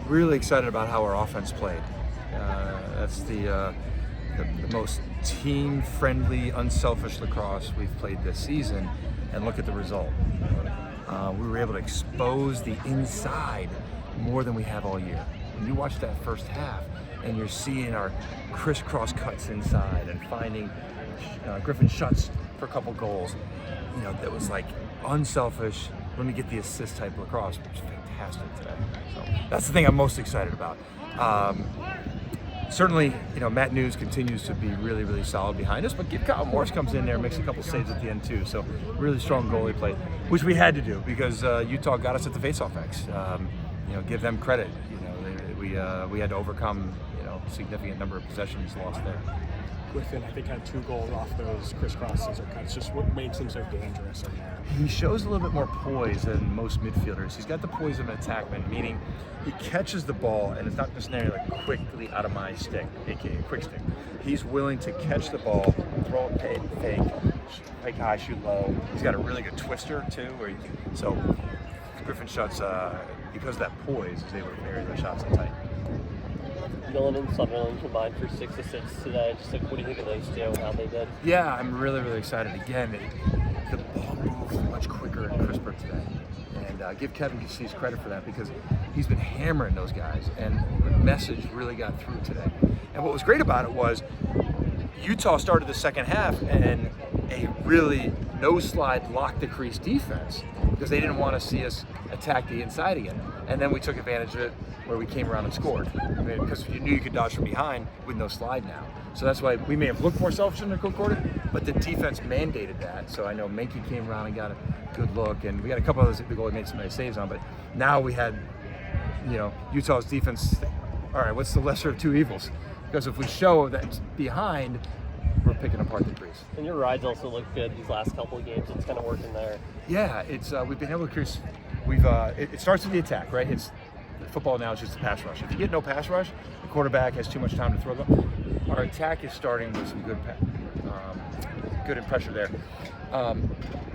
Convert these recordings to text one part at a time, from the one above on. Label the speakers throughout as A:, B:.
A: really excited about how our offense played. That's the most team-friendly, unselfish lacrosse we've played this season, and look at the result. We were able to expose the inside more than we have all year. When you watch that first half, and you're seeing our crisscross cuts inside and finding Griffin shots for a couple goals, that was like unselfish, let me get the assist type lacrosse, which is fantastic today. So that's the thing I'm most excited about. Certainly, Matt News continues to be really, really solid behind us, but Kyle Morris comes in there and makes a couple saves at the end too. So really strong goalie play, which we had to do because Utah got us at the faceoff X. Give them credit. We had to overcome a significant number of possessions lost there.
B: Griffin, I think, had 2 goals off those crisscrosses or cuts. Just what makes him so dangerous in there?
A: He shows a little bit more poise than most midfielders. He's got the poise of an attackman, meaning he catches the ball and it's not just necessarily like quickly out of my stick, aka quick stick. He's willing to catch the ball, throw it fake high, shoot low. He's got a really good twister too. So Griffin shots, because of that poise, is able to bury the shots in tight.
C: Dillon and Sutherland combined for 6 assists today. Just what do you think of those two, how they did?
A: Yeah, I'm really, really excited. Again, the ball moves much quicker and crisper today. And give Kevin Cassis credit for that because he's been hammering those guys, and the message really got through today. And what was great about it was Utah started the second half and a really no-slide lock the crease defense because they didn't want to see us attack the inside again. And then we took advantage of it where we came around and scored. Because you knew you could dodge from behind with no slide now. So that's why we may have looked more selfish in the quarter, but the defense mandated that. So I know Menke came around and got a good look, and we got a couple of others the goalie made some nice saves on, but now we had, Utah's defense, all right, what's the lesser of two evils? Because if we show that behind, we're picking apart the crease.
C: And your rides also look good these last couple of games. It's kind of working there.
A: Yeah, it's we've been able to crease. It starts with the attack, right? It's football now is just a pass rush. If you get no pass rush, the quarterback has too much time to throw them. Our attack is starting with some good in pressure there.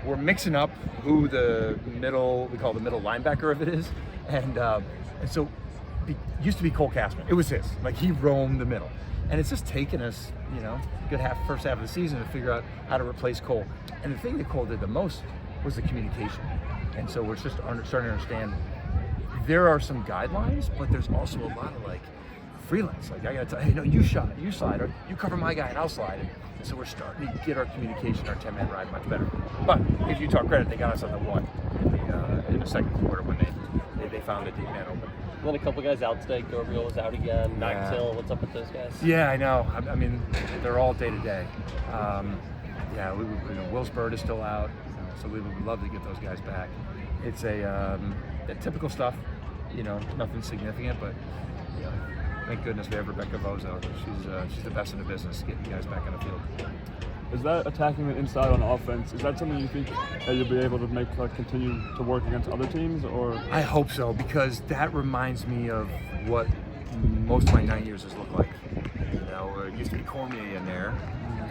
A: We're mixing up who we call the middle linebacker of it is, and so it used to be Cole Castman. It was his. Like he roamed the middle, and it's just taken us, good first half of the season to figure out how to replace Cole. And the thing that Cole did the most was the communication, and so we're just starting to understand. There are some guidelines, but there's also a lot of freelance. I gotta tell you, hey, no, you shot, you slide, or you cover my guy and I'll slide. And so we're starting to get our communication, our 10-man ride much better. But if you talk credit, they got us on the one in the second quarter when they found a deep man open.
C: And then a couple guys out today. Gabriel was out again. Max Hill, what's up with those guys?
A: Yeah, I know. I mean, they're all day to day. Will's Bird is still out, so we would love to get those guys back. It's a typical stuff. Nothing significant, but thank goodness we have Rebecca Bozo. She's the best in the business, getting guys back on the field.
D: Is that attacking the inside on offense? Is that something you think that you'll be able to continue to work against other teams, or?
A: I hope so, because that reminds me of what most of my 9 years has looked like. It used to be Cormier in there,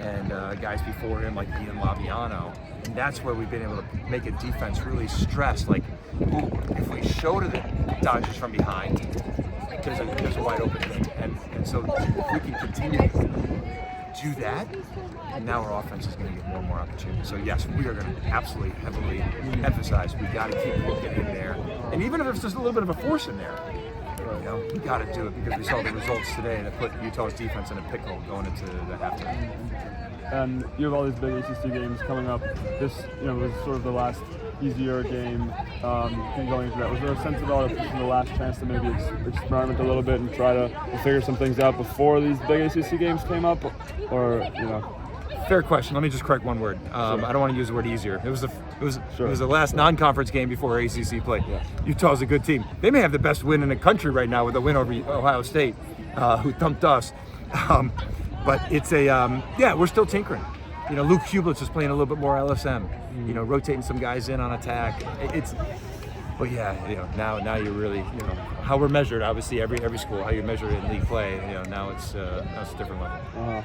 A: and guys before him like Ian Laviano, and that's where we've been able to make a defense really stress. Like, ooh, if we show to the Dodgers from behind, there's a wide open thing, and so if we can continue to do that, and now our offense is going to get more and more opportunities. So yes, we are going to absolutely heavily emphasize we got to keep looking in there, and even if there's just a little bit of a force in there, we got to do it because we saw the results today that put Utah's defense in a pickle going into the halftime.
D: And you have all these big ACC games coming up. This, was sort of the last easier game going into that. Was there a sense at all that this was the last chance to maybe experiment a little bit and try to figure some things out before these big ACC games came up, or?
A: Fair question. Let me just correct one word.
D: Sure.
A: I don't want to use the word easier. It was
D: Sure.
A: the last non-conference game before ACC play.
D: Yeah.
A: Utah's a good team. They may have the best win in the country right now with a win over Ohio State, who thumped us. But it's we're still tinkering. Luke Hublitz is playing a little bit more LSM. Rotating some guys in on attack. But yeah, now you're really, how we're measured. Obviously, every school, how you measure it in league play. Now it's a different level.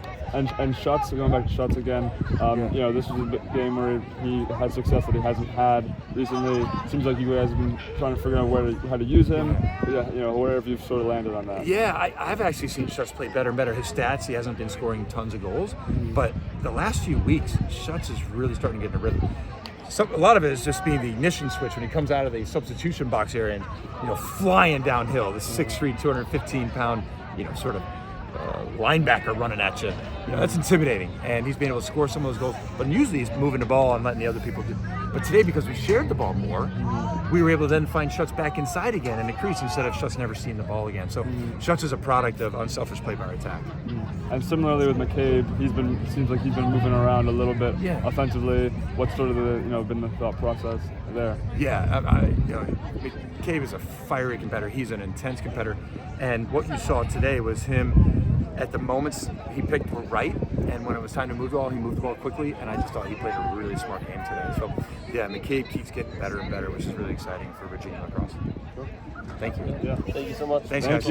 D: And shots, going back to shots again. This was a game where he had success that he hasn't had recently. Seems like you guys have been trying to figure out how to use him. Where have you sort of landed on that?
A: Yeah, I've actually seen Schutz play better and better. His stats, he hasn't been scoring tons of goals, but the last few weeks, Schutz is really starting to get in a rhythm. A lot of it is just being the ignition switch when he comes out of the substitution box area and flying downhill. The 6'3", 215-pound, sort of linebacker running at you. That's intimidating, and he's been able to score some of those goals. But usually he's moving the ball and letting the other people do. But today, because we shared the ball more, we were able to then find Schutz back inside again in the crease instead of Schutz never seeing the ball again. So Schutz is a product of unselfish play by our attack.
D: And similarly with McCabe, seems like he's been moving around a little bit offensively. What's sort of been the thought process there?
A: Yeah, McCabe is a fiery competitor. He's an intense competitor, and what you saw today was him. At the moments he picked were right, and when it was time to move the ball, he moved the ball quickly, and I just thought he played a really smart game today. So, yeah, McCabe keeps getting better and better, which is really exciting for Virginia lacrosse. Thank you.
C: Thank you so much.
A: Thanks, guys.